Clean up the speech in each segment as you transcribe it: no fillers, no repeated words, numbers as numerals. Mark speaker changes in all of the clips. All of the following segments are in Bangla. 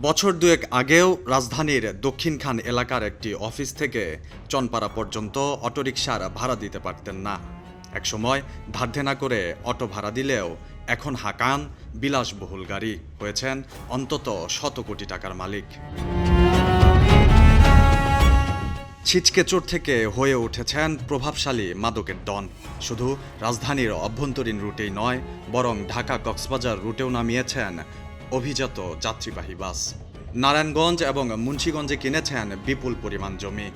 Speaker 1: বছর দুয়েক আগেও রাজধানীর দক্ষিণখান এলাকার একটি অফিস থেকে চনপাড়া পর্যন্ত অটোরিকশার ভাড়া দিতে পারতেন না। একসময় ধার দেনা করে অটো ভাড়া দিলেও এখন হাঁকান বিলাসবহুল গাড়ি, হয়েছেন অন্তত শত কোটি টাকার মালিক। ছিচকেচোর থেকে হয়ে উঠেছেন প্রভাবশালী মাদকের ডন। শুধু রাজধানীর অভ্যন্তরীণ রুটেই নয়, বরং ঢাকা কক্সবাজার রুটেও নামিয়েছেন অভিজাত যাত্রীবাহী বাস। নারায়ণগঞ্জ এবং মুন্সিগঞ্জে কিনেছেন বিপুল পরিমাণ জমি।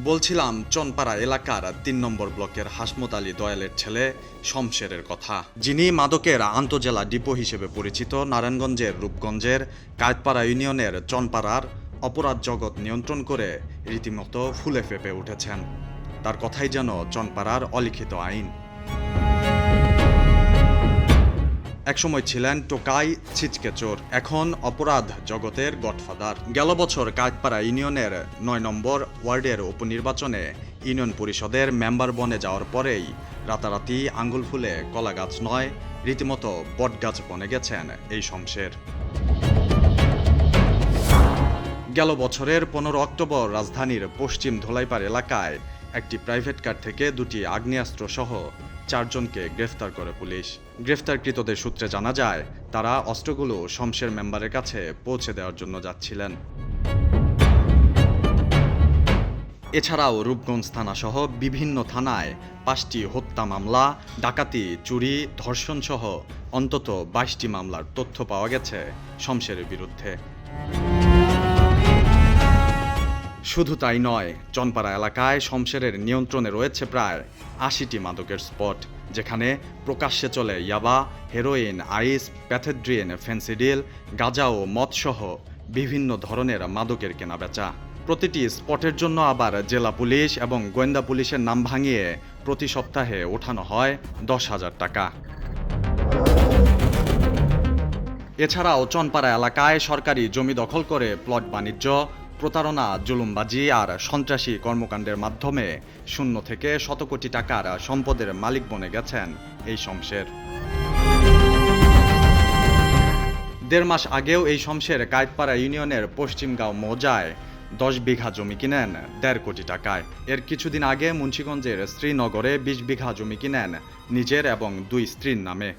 Speaker 1: বলছিলাম চনপাড়া এলাকার ৩ নম্বর ব্লকের হাসমত আলী দয়ালের ছেলে শমশেরের কথা, যিনি মাদকের আন্তজেলা ডিপো হিসেবে পরিচিত নারায়ণগঞ্জের রূপগঞ্জের কায়েতপাড়া ইউনিয়নের চনপাড়ার অপরাধ জগৎ নিয়ন্ত্রণ করে রীতিমতো ফুলে ফেঁপে উঠেছেন। তার কথাই যেন চনপাড়ার অলিখিত আইন। একসময় ছিলেন টোকাই ছিচকেচোর, এখন অপরাধ জগতের গডফাদার। গেল বছর কায়েতপাড়া ইউনিয়নের ৯ নম্বর ওয়ার্ডের উপনির্বাচনে ইউনিয়ন পরিষদের মেম্বার বনে যাওয়ার পরেই রাতারাতি আঙ্গুল ফুলে কলা গাছ নয়, রীতিমতো বটগাছ বনে গেছেন এই শমশের। গেল বছরের ১৫ অক্টোবর রাজধানীর পশ্চিম ধোলাইপাড় এলাকায় একটি প্রাইভেট কার থেকে ২টি আগ্নেয়াস্ত্র সহ ৪ জনকে গ্রেফতার করে পুলিশ। গ্রেফতারকৃতদের সূত্রে জানা যায়, তারা অস্ত্রগুলো শমশের মেম্বারের কাছে পৌঁছে দেওয়ার জন্য যাচ্ছিলেন। এছাড়াও রূপগঞ্জ থানাসহ বিভিন্ন থানায় ৫টি হত্যা মামলা, ডাকাতি, চুরি, ধর্ষণ সহ অন্তত ২২টি মামলার তথ্য পাওয়া গেছে শমশেরের বিরুদ্ধে। শুধু তাই নয়, চনপাড়া এলাকায় শমশেরের নিয়ন্ত্রণে রয়েছে প্রায় ৮০টি মাদকের স্পট, যেখানে প্রকাশ্যে চলে ইয়াবা, হেরোইন, আইস, প্যাথেড্রিন, ফেন্সিডিল, গাঁজা ও মদসহ বিভিন্ন ধরনের মাদকের কেনাবেচা। প্রতিটি স্পটের জন্য আবার জেলা পুলিশ এবং গোয়েন্দা পুলিশের নাম ভাঙিয়ে প্রতি সপ্তাহে ওঠানো হয় ১০,০০০ টাকা। এছাড়াও চনপাড়া এলাকায় সরকারি জমি দখল করে প্লট বাণিজ্য, প্রতারণা, জুলুমবাজি আর সন্ত্রাসী কর্মকাণ্ডের মাধ্যমে শূন্য থেকে শত কোটি টাকার সম্পদের মালিক বনে গেছেন এই শমশের। ১.৫ মাস আগেও এই শমশের কায়েতপাড়া ইউনিয়নের পশ্চিমগাঁও মৌজায় ১০ বিঘা জমি কিনেন ১.৫ কোটি টাকায়। এর কিছুদিন আগে মুন্সিগঞ্জের শ্রীনগরে ২০ বিঘা জমি কিনেন নিজের এবং ২ স্ত্রীর নামে।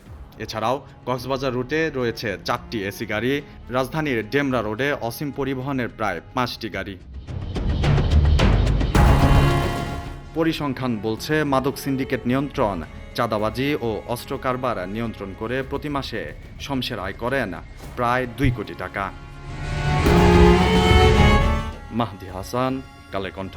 Speaker 1: এছাড়াও কক্সবাজার রুটে রয়েছে ৪টি এসি গাড়ি, রাজধানীর ডেমরা রোডে অসীম পরিবহনের প্রায় ৫টি গাড়ি। পরিসংখ্যান বলছে, মাদক সিন্ডিকেট নিয়ন্ত্রণ, চাঁদাবাজি ও অস্ত্র কারবার নিয়ন্ত্রণ করে প্রতি মাসে শমশের আয় করেন প্রায় ২ কোটি টাকা। মাহদি হাসান, কালের কণ্ঠ।